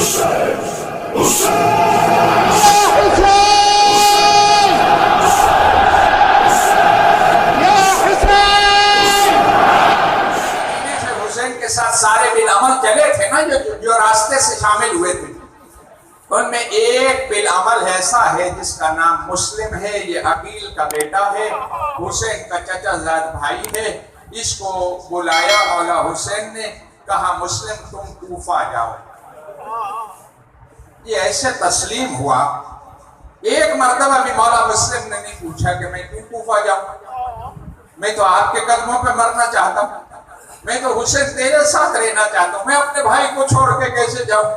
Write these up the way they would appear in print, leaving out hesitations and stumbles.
کے ساتھ سارے بالعمل چلے تھے نا جو راستے سے شامل ہوئے تھے، ان میں ایک بالعمل ایسا ہے جس کا نام مسلم ہے، یہ عقیل کا بیٹا ہے، حسین کا چچا زاد بھائی ہے۔ اس کو بلایا مولا حسین نے، کہا مسلم تم کوفہ جاؤ۔ یہ ایسے تسلیم ہوا، ایک مرتبہ بھی مولا مسلم نے نہیں پوچھا کہ میں کیوں کوفہ جاؤں، میں تو آپ کے قدموں پہ مرنا چاہتا ہوں، میں تو حسین تیرے ساتھ رہنا چاہتا ہوں، میں اپنے بھائی کو چھوڑ کے کیسے جاؤں؟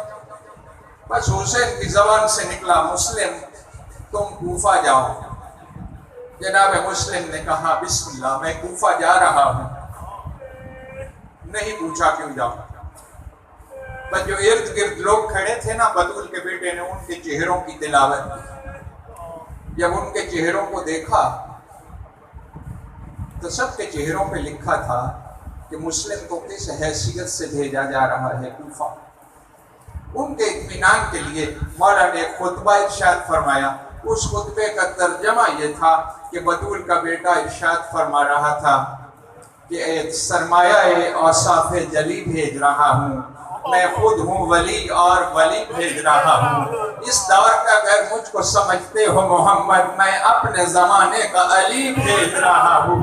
بس حسین کی زبان سے نکلا مسلم تم کوفہ جاؤ۔ جناب مسلم نے کہا بسم اللہ، میں کوفہ جا رہا ہوں، نہیں پوچھا کیوں جاؤں۔ بس جو ارد گرد لوگ کھڑے تھے نا، بطول کے بیٹے نے ان کے چہروں کی تلاوت کی۔ جب ان کے چہروں کو دیکھا تو سب کے چہروں پہ لکھا تھا کہ مسلم کو کس حیثیت سے بھیجا جا رہا ہے کوفہ۔ ان کے اطمینان کے لیے مولا نے خطبہ ارشاد فرمایا۔ اس خطبے کا ترجمہ یہ تھا کہ بطول کا بیٹا ارشاد فرما رہا تھا کہ ایک سرمایہ اوصاف جلی بھیج رہا ہوں، میں خود ہوں ولی اور ولی بھیج رہا ہوں۔ اس دور کا اگر مجھ کو سمجھتے ہو محمد، میں اپنے زمانے کا علی بھیج رہا ہوں۔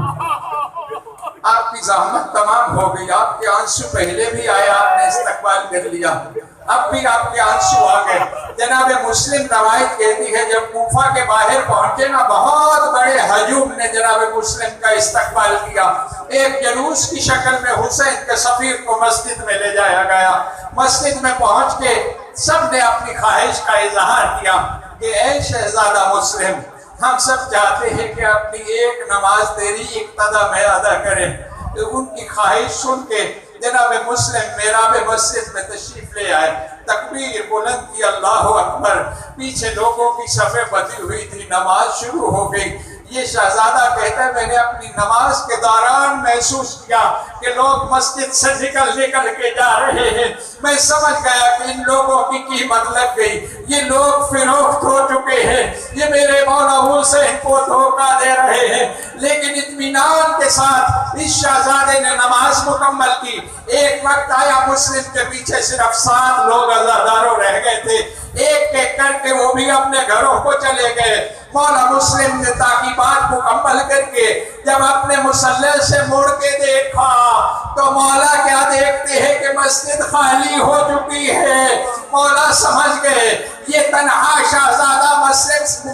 آپ کی زحمت تمام ہو گئی، آپ کے آنسو پہلے بھی آئے، آپ نے استقبال کر لیا، اب بھی آپ کے آنسو آ گئے۔ جناب مسلم روایت کہتی ہے جب کوفہ کے باہر پہنچے نا، بہت بڑے ہجوم نے جناب مسلم کا استقبال کیا۔ ایک جلوس کی شکل میں حسین کے سفیر کو مسجد میں لے جایا گیا۔ مسجد میں پہنچ کے سب نے اپنی خواہش کا اظہار کیا کہ اے شہزادہ مسلم، ہم سب چاہتے ہیں کہ اپنی ایک نماز تیری اقتدا میں ادا کریں۔ ان کی خواہش سن کے جناب مسلم محراب مسجد میں تشریف لے آئے، تکبیر بلند کی، اللہ اکبر، پیچھے لوگوں کی صفیں بندھی ہوئی تھی، نماز شروع ہو گئی۔ یہ شہزادہ کہتا ہے میں نے اپنی نماز کے دوران محسوس کیا کہ لوگ مسجد سے نکل کے جا رہے ہیں، میں سمجھ گیا کہ ان لوگوں کی قیمت لگ گئی، یہ لوگ فروخت ہو چکے ہیں، یہ میرے مولا حسین کو دھوکہ دے رہے ہیں۔ لیکن اطمینان کے ساتھ اس شہزادے نے نماز مکمل کی۔ ایک وقت آیا مسلم کے پیچھے صرف 7 لوگ عزاداروں رہ گئے تھے، ایک ایک کر کے وہ بھی اپنے گھروں کو چلے گئے۔ مولا مسلم نے تعقیبات مکمل کر کے جب اپنے مسلح سے مڑ کے دیکھا تو مولا کیا دیکھتے ہیں کہ مسجد خالی ہو چکی ہے۔ مولا سمجھ گئے یہ تنہا شہزادہ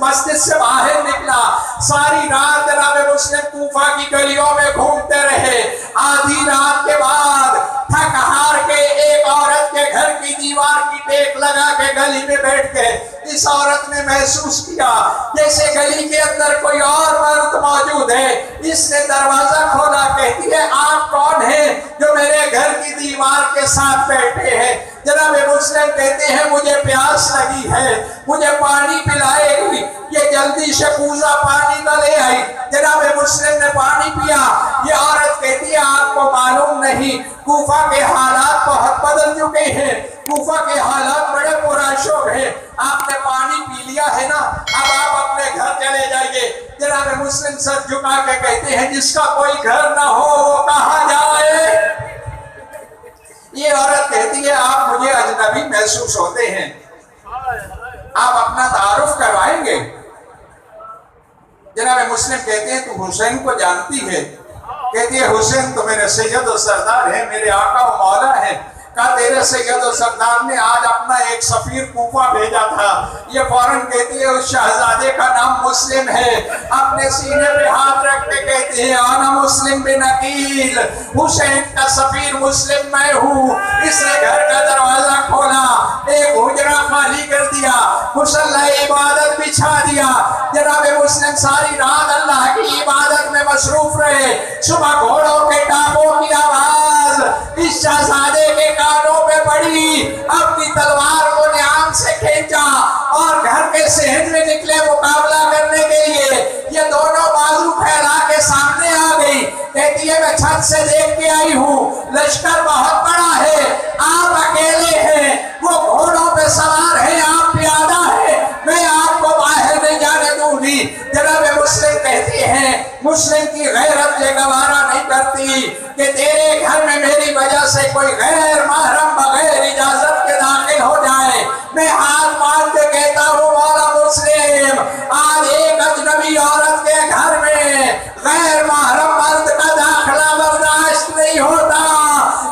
مسجد سے باہر نکلا، ساری رات جناب مسلم کوفہ کی گلیوں میں گھومتے رہے۔ آدھی رات کے بعد تھک ہار کے ایک عورت کے گھر کی دیوار کی ٹیک لگا کے گلی میں بیٹھ گئے۔ اس عورت نے محسوس کیا جیسے گلی کے اندر کوئی اور مرد موجود ہے۔ اس نے دروازہ کھولا، کہتی ہے آپ کون ہیں جو میرے گھر کی دیوار کے ساتھ بیٹھے ہیں؟ جناب مسلم کہتے ہیں مجھے پیاس لگی ہے، مجھے پانی پلائے گی۔ یہ جلدی سے کوزہ پانی نہ لے آئی۔ جناب مسلم نے پانی پیا۔ یہ عورت کہتی ہے آپ کو معلوم نہیں کوفہ کے حالات بہت بدل چکے ہیں، کوفہ کے حالات بڑے پراشور ہیں، آپ نے پانی پی لیا ہے نا، اب آپ اپنے گھر چلے جائیے۔ جناب مسلم سر جھکا کے کہتے ہیں جس کا کوئی گھر نہ ہو وہ کہاں جائے؟ یہ عورت کہتی ہے آپ مجھے اجنبی محسوس ہوتے ہیں، آپ اپنا تعارف کروائیں گے؟ جناب مسلم کہتے ہیں تو حسین کو جانتی ہے؟ کہتی ہے حسین تو میرے سید و سردار ہیں، میرے آقا و مولا ہیں۔ کہا تیرے سید و سردار نے آج اپنا ایک سفیر کوفہ بھیجا تھا۔ یہ فوراً کہتی ہے اس شہزادے کا نام مسلم ہے۔ اپنے سینے پہ ہاتھ رکھ کے کہتی ہے انا مسلم بن عقیل، حسین کا سفیر مسلم میں ہوں۔ اس نے گھر کا دروازہ کھولا، ایک حجرہ خالی کر دیا، مصلی عبادت بچھا دیا۔ جناب مسلم ساری رات اللہ کی عبادت میں مصروف رہے۔ صبح گھوڑوں کے ٹانگوں کی آواز اس شہزادے کے کانوں پہ پڑی، اپنی تلوار کو نیام سے کھینچا اور گھر کے صحن میں نکلے مقابلہ کرنے کے لیے۔ یہ دونوں بازو پھیلا کے سامنے آ گئی، کہتی ہے میں چھت سے دیکھ کے آئی ہوں، لشکر بہت بڑا ہے، آپ اکیلے ہیں۔ وہ گھوڑوں پہ مسلم کی غیرت یہ گوارا نہیں کرتی کہ تیرے گھر میں میری وجہ سے کوئی غیر محرم بغیر اجازت کے داخل ہو جائے۔ میں ہاتھ مار کے کہتا ہوں مولا مسلم، آج ایک اجنبی عورت کے گھر میں غیر محرم مرد کا داخلہ برداشت نہیں ہوتا،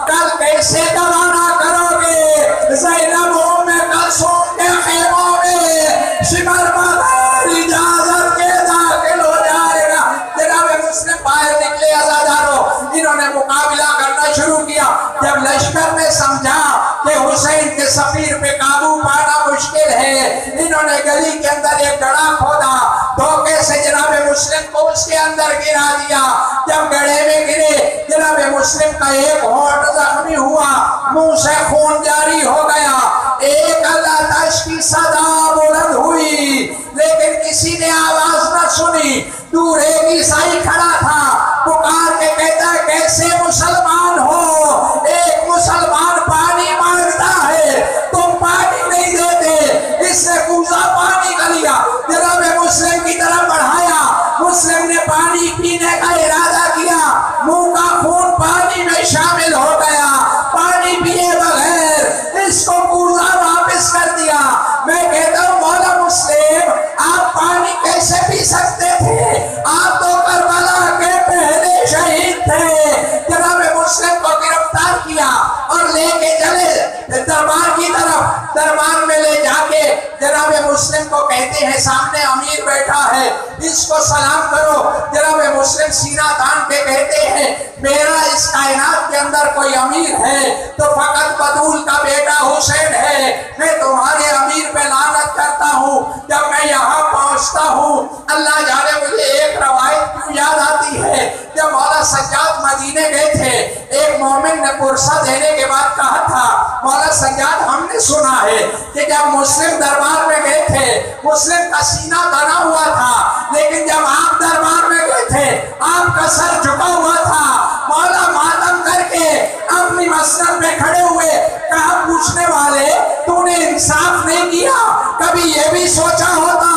کل کیسے گوارا کرو گے؟ زینب ام کلثوم کے خیموں میں شمر بغیر اجازت کے داخل ہو جائے گا۔ جناب مسلم باہر نکلے عزادارو، انہوں نے مقابلہ کرنا شروع کیا۔ جب لشکر نے سمجھا کہ حسین کے سفیر پہ قابو پانا مشکل ہے، انہوں نے گلی کے اندر ایک گڑھا کھودا، دھوکے سے جناب مسلم کو اس کے اندر گرا دیا۔ جب گڑھے میں گرے، جناب مسلم کا ایک ہونٹ زخمی ہوا، منہ سے خون جاری ہو گیا، ایک اللہ تش کی صدا بلند ہوئی، لیکن کسی نے آواز نہ سنی۔ دور ایک عیسائی کھڑا تھا، پکار کے کہتا ہے کیسے مسلمان ہو؟ ایک مسلمان پانی مانگتا ہے، تم پانی نہیں دیتے۔ اس نے کوزہ پانی کا لیا، جناب مسلم کی طرف بڑھایا، مسلم نے پانی پینے کا ارادہ کیا، منہ کا خون پانی میں شامل ہو گیا، پانی پیے بغیر اس کو کوزہ واپس کر دیا۔ میں کہتا ہوں مولا مسلم، آپ پانی کیسے پی سکتے تھے؟ آپ تو کربلا کے پہلے شہید تھے۔ جناب مسلم کو گرفتار کیا اور لے کے چلے دربار کی طرف۔ دربار میں لے جا کے جناب مسلم کو کہتے ہیں سامنے امیر بیٹھا ہے، اس کو سلام کرو۔ جناب مسلم سینہ تان کے کہتے ہیں میرا اس کائنات کے اندر کوئی امیر ہے تو فقط بدول کا بیٹا حسین ہے۔ میں تمہارے امیر پہ لعنت کرتا ہوں۔ جب میں یہاں پہنچتا ہوں، اللہ جانے مجھے ایک روایت کیوں یاد آتی ہے، جب مولا سجاد مدینے گئے تھے، ایک مومن نے پرسہ دینے کے بعد کہا تھا مولا سجاد ہم نے سنا ہے کہ جب مسلم دربار میں گئے تھے، مسلم کا سینہ بنا ہوا تھا، لیکن جب آپ دربار میں گئے تھے آپ کا سر جھکا ہوا تھا۔ مولا ماتم کر کے اپنی مسند پہ کھڑے ہوئے، کہا پوچھنے والے تو نے انصاف نہیں کیا، کبھی یہ بھی سوچا ہوتا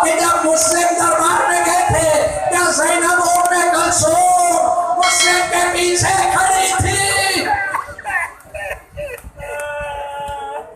کہ جب مسلم دربار میں گئے تھے کیا زینب ام کلثوم مسلم کے پیچھے کھڑی تھی؟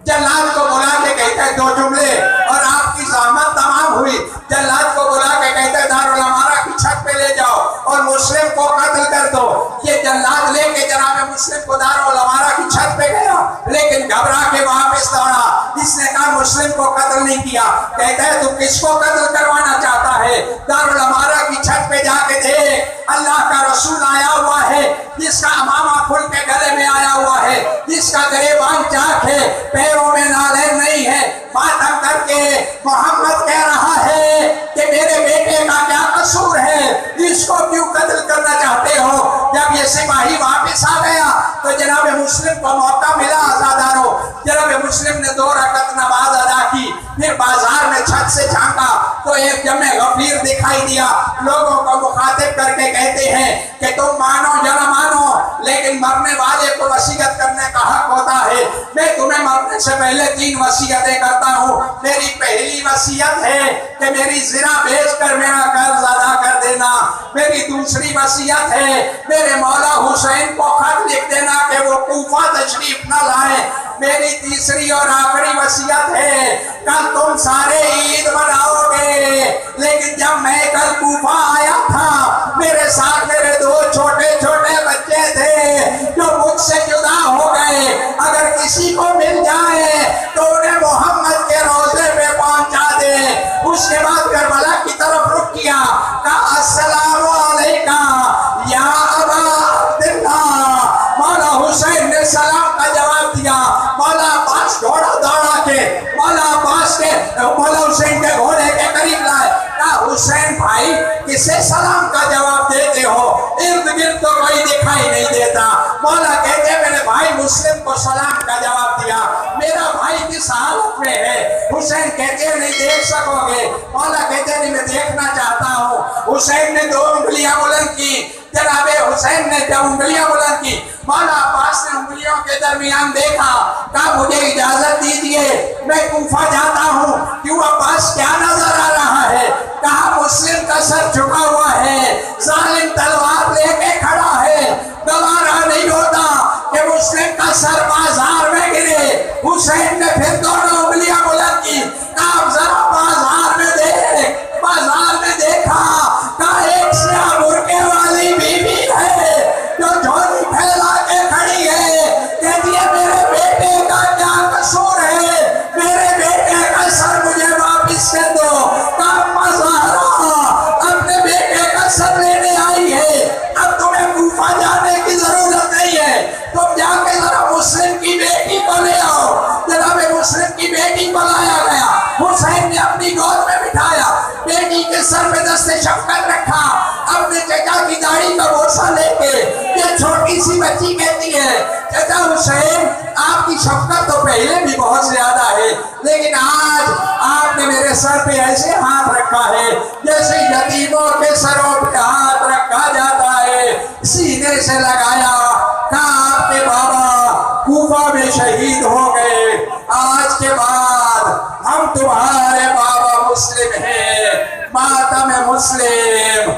جلاد کو بلا کے کہتا ہے دو جملے اور آپ کی زحمت تمام ہوئی۔ جلاد کو بلا کے کہتا ہے دارالامارہ کی چھت پہ لے جاؤ اور مسلم کو قتل کر دو۔ یہ جلاد لے کے جناب مسلم کو دارالامارہ کی چھت پہ گیا، لیکن گھبرا کے واپس دوڑا۔ اس نے کہا مسلم کو قتل نہیں کیا۔ کہتا ہے تو کس کو قتل کروانا چاہتا ہے؟ دارالامارہ کی چھت پہ جا کے دیکھ، اللہ کا رسول آیا ہوا ہے، جس کا امامہ کھل کے گلے میں آیا ہوا ہے، جس کا گریبان چاک ہے، پیروں میں نالین نہیں ہے۔ ماتم کر کے محمد کہہ رہا ہے کہ میرے بیٹے کا کیا قصور ہے، اس کو کیوں قتل کرنا چاہتے ہو؟ جب یہ سپاہی واپس آ گیا تو جناب مسلم کو موقع ملا عزادارو، جناب مسلم نے 2 رکعت نماز ادا کی، پھر بازار میں چھت سے جھانکا تو ایک جمع غفیر دکھائی دیا۔ لوگوں کو مخاطب کر کے کہتے ہیں کہ تم مانو یا نہ مانو، لیکن مرنے والے کو وصیت کرنے کا حق ہوتا ہے۔ میں تمہیں مرنے سے پہلے 3 وصیتیں کرتا ہوں۔ میری پہلی وصیت ہے کہ میری زرہ بیچ کر میرا قرض ادا کر دینا۔ میری دوسری وصیت ہے میرے مولا حسین کو خط لکھ دینا کہ وہ کوفہ تشریف نہ لائیں۔ میری تیسری اور آخری وصیت ہے کل تم سارے عید مناؤ گے، لیکن جب میں کل کوفہ آیا تھا میرے ساتھ میرے 2 چھوٹے چھوٹے بچے تھے جو مجھ سے جدا ہو گئے، اگر کسی کو مل جائے تو انہیں محمد کے روضے پہ پہنچا دے۔ اس کے بعد کربلا کی طرف رخ کیا، کہا السلام علیکم یا ابا عبداللہ۔ مولا حسین نے سلام کا جواب دیا۔ مولا عباس گھوڑا دوڑا کے مولا حسین کے گھوڑے کے قریب لائے، کہا حسین بھائی کسے سلام کا جواب دیتے ہو؟ ارد گرد تو کوئی دکھائی نہیں دیتا۔ مولا کہتے میرے بھائی مسلم کو سلام کا جواب دیا، میرا بھائی کس حالت میں ہے؟ حسین کہتے نہیں دیکھ سکو گے۔ مولا کہتے نہیں میں دیکھنا چاہتا ہوں۔ حسین نے 2 انگلیاں بلند کی۔ جناب حسین نے جب انگلیاں بلند کی، مولا عباس نے انگلیوں کے درمیان دیکھا، کہا مجھے اجازت دیجئے میں کوفہ جاتا ہوں۔ کیوں عباس کیا نظر آ رہا ہے؟ کہا مسلم کا سر جھکا ہوا ہے، بچی کہتی ہے چچا حسین آپ کی شفقت تو پہلے بھی بہت زیادہ ہے، لیکن آج آپ نے میرے سر پہ ایسے ہاتھ رکھا ہے جیسے یتیموں کے سروں پہ ہاتھ رکھا جاتا ہے، سینے سے لگایا، کہا آپ کے بابا کوفہ میں شہید ہو گئے، آج کے بعد ہم تمہارے بابا مسلم ہیں، ماتم مسلم